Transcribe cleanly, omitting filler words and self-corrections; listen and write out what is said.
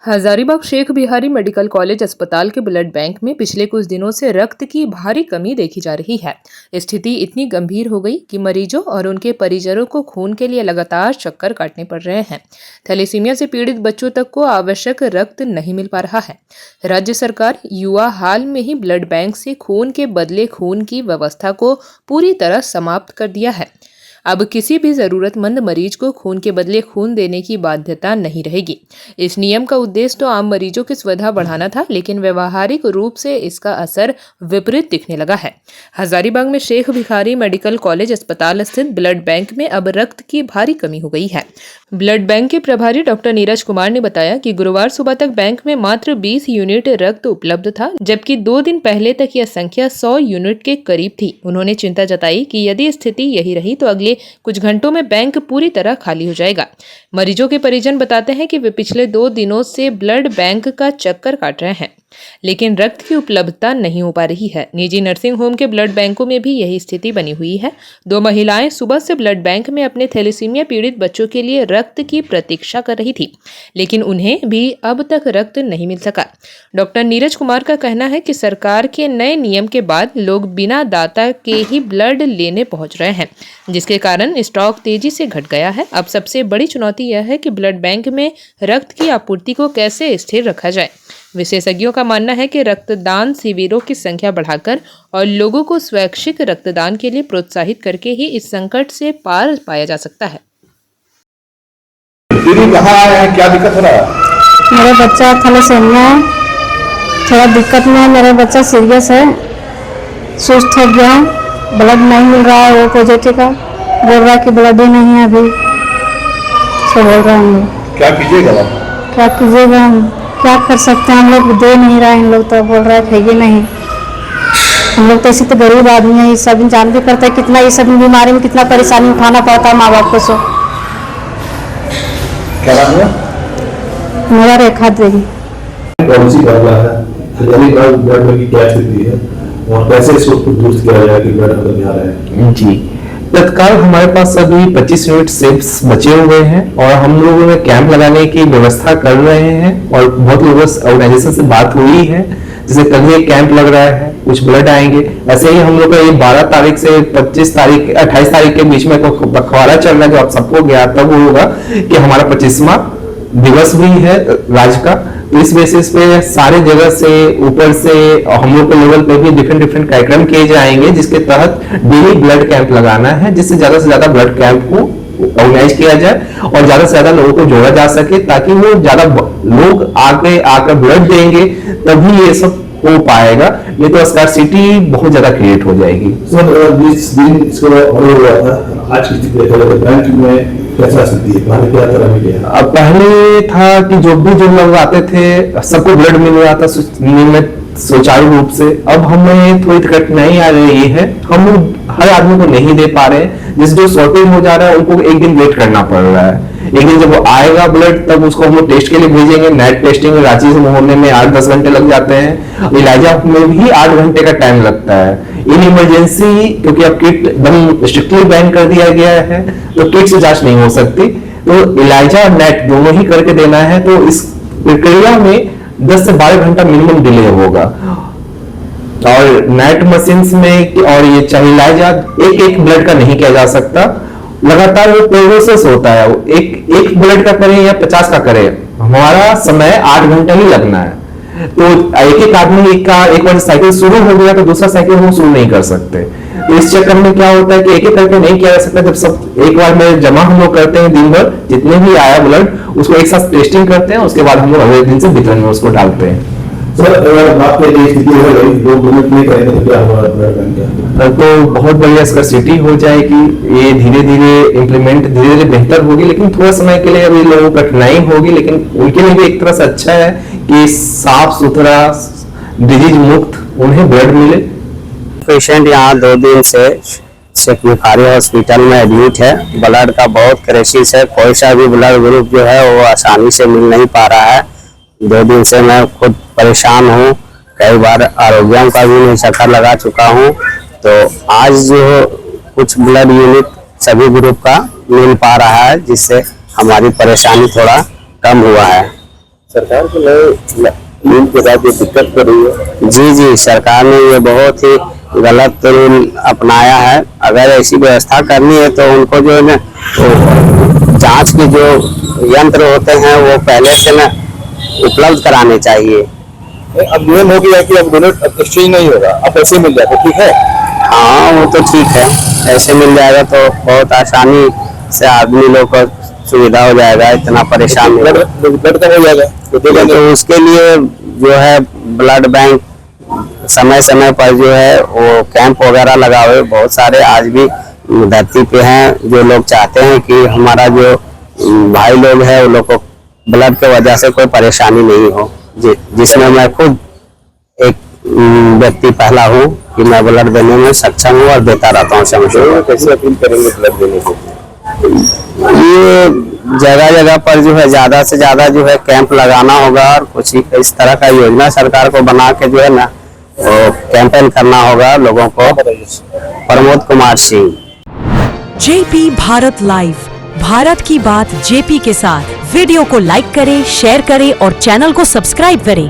Hazaribagh Sheikh Bihari medical college अस्पताल के blood bank में पिछले कुछ दिनों से रक्त की भारी कमी देखी जा रही है। स्थिति इतनी गंभीर हो गई कि मरीजों और उनके परिजनों को खून के लिए लगातार चक्कर काटने पड़ रहे हैं। थैलेसीमिया से पीड़ित बच्चों तक को आवश्यक रक्त नहीं मिल पा रहा है। राज्य सरकार युवा हाल में ही ब्लड बैंक से खून के बदले खून की व्यवस्था को पूरी तरह समाप्त कर दिया है। अब किसी भी जरूरतमंद मरीज को खून के बदले खून देने की बाध्यता नहीं रहेगी। इस नियम का उद्देश्य तो आम मरीजों की सुविधा बढ़ाना था, लेकिन व्यवहारिक रूप से इसका असर विपरीत दिखने लगा है। हजारीबाग में शेख भिखारी मेडिकल कॉलेज अस्पताल स्थित ब्लड बैंक में अब रक्त की भारी कमी हो गई है। ब्लड बैंक के प्रभारी डॉक्टर नीरज कुमार ने बताया कि गुरुवार सुबह तक बैंक में मात्र 20 यूनिट रक्त उपलब्ध था, जबकि 2 दिन पहले तक यह संख्या 100 यूनिट के करीब थी। उन्होंने चिंता जताई कि यदि स्थिति यही रही तो अगले कुछ घंटों में बैंक पूरी तरह खाली हो जाएगा। मरीजों के परिजन बताते हैं कि वे पिछले 2 दिनों से ब्लड बैंक का चक्कर काट रहे हैं, लेकिन रक्त की उपलब्धता नहीं हो पा रही है। निजी नर्सिंग होम के ब्लड बैंकों में भी यही स्थिति बनी हुई है। 2 महिलाएं सुबह से ब्लड बैंक में अपने थैलेसीमिया पीड़ित बच्चों के लिए रक्त की प्रतीक्षा कर रही थी, लेकिन उन्हें भी अब तक रक्त नहीं मिल सका। डॉक्टर नीरज कुमार का कहना है कि सरकार के नए नियम के बाद लोग बिना दाता के ही ब्लड लेने पहुंच रहे हैं, जिसके कारण स्टॉक तेजी से घट गया है। अब सबसे बड़ी चुनौती यह है कि ब्लड बैंक में रक्त की आपूर्ति को कैसे स्थिर रखा जाए। विशेषज्ञों का मानना है कि रक्तदान शिविरों की संख्या बढ़ाकर और लोगों को स्वैच्छिक रक्तदान के लिए प्रोत्साहित करके ही इस संकट से पार पाया जा सकता है। कहाँ है, क्या दिक्कत हो रहा है? मेरा बच्चा थैलेसीमिया है, थोड़ा दिक्कत में है। मेरा बच्चा सीरियस है, सुस्त हो गया, ब्लड नहीं मिल रहा है। वो पॉजिटिव का बोल रहा है कि ब्लड ही नहीं है अभी, तो बोल रहे हैं। क्या कीजिएगा? क्या कीजिएगा, हम क्या कर सकते हैं? हम लोग दे नहीं रहे हैं, लोग तो बोल रहे हैं खाइए नहीं। हम लोग तो ऐसे तो गरीब आदमी है, ये सब जान भी करते हैं कितना ये सब बीमारी में कितना परेशानी उठाना पड़ता है माँ बाप को। सो क्या नाम है? मेरा रेखा देवी। कौन सी गड़बड़ है? ब्लड की क्या स्थिति है और कैसे इसको दुरुस्त किया जाए कि ब्लड खत्म आ रहा है? जी, तत्काल हमारे पास अभी 25 यूनिट सेप्स बचे हुए हैं और हम लोगों ने कैंप लगाने की व्यवस्था कर रहे हैं और बहुत लोगों से ऑर्गेनाइजेशन से बात हुई है, जैसे कल ही कैंप लग रहा है, कुछ ब्लड आएंगे। ऐसे ही हम लोग का ये 12 तारीख से 28 तारीख के बीच में पखवाड़ा चल रहा है, जो आप सबको ज्ञात तब होगा कि हमारा 25वां दिवस भी है राज्य का। तो इस बेसिस पे सारे जगह से ऊपर से हम लोग के लेवल पे भी डिफरेंट कार्यक्रम किए जाएंगे, जिसके तहत डेली ब्लड कैंप लगाना है, जिससे ज्यादा से ज्यादा ब्लड कैंप को ऑर्गेनाइज किया जाए और ज्यादा से ज्यादा लोगों को जोड़ा जा सके, ताकि वो ज्यादा लोग आगे आकर ब्लड देंगे, तभी ये सब हो पाएगा। नहीं तो स्कार्सिटी बहुत ज्यादा क्रिएट हो जाएगी। सर, 20 दिन इसको ऑर्डर हुआ था, आज की बैंक में कैसा स्थिति है? पहले क्या तरह मिले? अब पहले था कि जो लोग आते थे सबको ब्लड मिल रहा था नियमित सुचारू रूप से। अब हमें थोड़ी कठिनाई आ रही है, हम हर आदमी को नहीं दे पा रहे हैं। जिस जो शॉर्टेज हो जा रहा है उनको एक दिन वेट करना पड़ रहा है। एक दिन जब वो आएगा ब्लड, तब उसको हम लोग टेस्ट के लिए भेजेंगे। नेट टेस्टिंग रांची से होने में 8-10 घंटे लग जाते हैं। इलाजा में भी 8 घंटे का टाइम लगता है। इन इमरजेंसी, क्योंकि अब किट एकदम स्ट्रिक्टली बैन कर दिया गया है, तो किट से जांच नहीं हो सकती, तो इलाजा और नेट दोनों ही करके देना है। तो इस प्रक्रिया में 10 से 12 घंटा मिनिमम डिले होगा। और नेट मशीन्स में और ये चाहे इलाजा एक ब्लड का नहीं किया जा सकता, लगातार वो प्रोसेस होता है। एक ब्लड का करें या 50 का करें, हमारा समय 8 घंटा ही लगना है। तो एक आदमी एक बार साइकिल शुरू हो गया तो दूसरा साइकिल हम शुरू नहीं कर सकते। तो इस चक्कर में क्या होता है कि एक करके नहीं किया जा सकता। जब सब एक बार में जमा हम लोग करते हैं, दिन भर जितने भी आया ब्लड उसको एक साथ टेस्टिंग करते हैं, उसके बाद हम लोग अगले दिन से वितरण में उसको डालते हैं। सर, अगर बात तो बहुत बढ़िया स्कार्सिटी हो जाएगी। ये धीरे धीरे बेहतर होगी, लेकिन थोड़ा समय के लिए अभी लोगों को कठिनाई होगी, लेकिन उनके लिए भी एक तरह से अच्छा है कि साफ सुथरा डिजीज मुक्त उन्हें ब्लड मिले। पेशेंट यहाँ 2 दिन से शेख भिखारी हॉस्पिटल में एडमिट है। ब्लड का बहुत क्राइसिस है, कोई सा भी ब्लड ग्रुप जो है वो आसानी से मिल नहीं पा रहा है। 2 दिन से मैं खुद परेशान हूँ, कई बार आरोग्यम का भी मैं चक्कर लगा चुका हूँ। तो आज जो कुछ ब्लड यूनिट सभी ग्रुप का मिल पा रहा है, जिससे हमारी परेशानी थोड़ा कम हुआ है। सरकार को नए रूल के बाद ये दिक्कत कर रही है। जी जी, सरकार ने ये बहुत ही गलत रूल अपनाया है। अगर ऐसी व्यवस्था करनी है तो उनको जो है ना जांच के जो यंत्र होते हैं वो पहले से ना उपलब्ध कराने चाहिए। अब नियम हो गया कि अब बुलेट एक्सचेंज नहीं होगा, अब ऐसे मिल जाए तो ठीक है। हाँ वो तो ठीक है, ऐसे मिल जाएगा तो बहुत आसानी से आदमी लोग को सुविधा हो जाएगा, इतना परेशान नहीं होगा। ब्लड का हो जाएगा तो उसके लिए जो है ब्लड बैंक समय समय पर जो है वो कैंप वगैरह लगावे। बहुत सारे आज भी धरती पे हैं जो लोग चाहते हैं कि हमारा जो भाई लोग हैं वो लोग को ब्लड के वजह से कोई परेशानी नहीं हो, जिसमें मैं खुद एक व्यक्ति पहला हूँ कि मैं ब्लड देने में सक्षम हूँ और देता रहता हूँ समय से। कैसे अपील करेंगे ब्लड देने को? ये जगह जगह पर जो है ज्यादा से ज्यादा जो है कैंप लगाना होगा और कुछ इस तरह का योजना सरकार को बना के जो है ना वो कैंपेन करना होगा लोगों को। प्रमोद कुमार सिंह। जेपी भारत लाइव, भारत की बात जेपी के साथ। वीडियो को लाइक करें, शेयर करें और चैनल को सब्सक्राइब करें।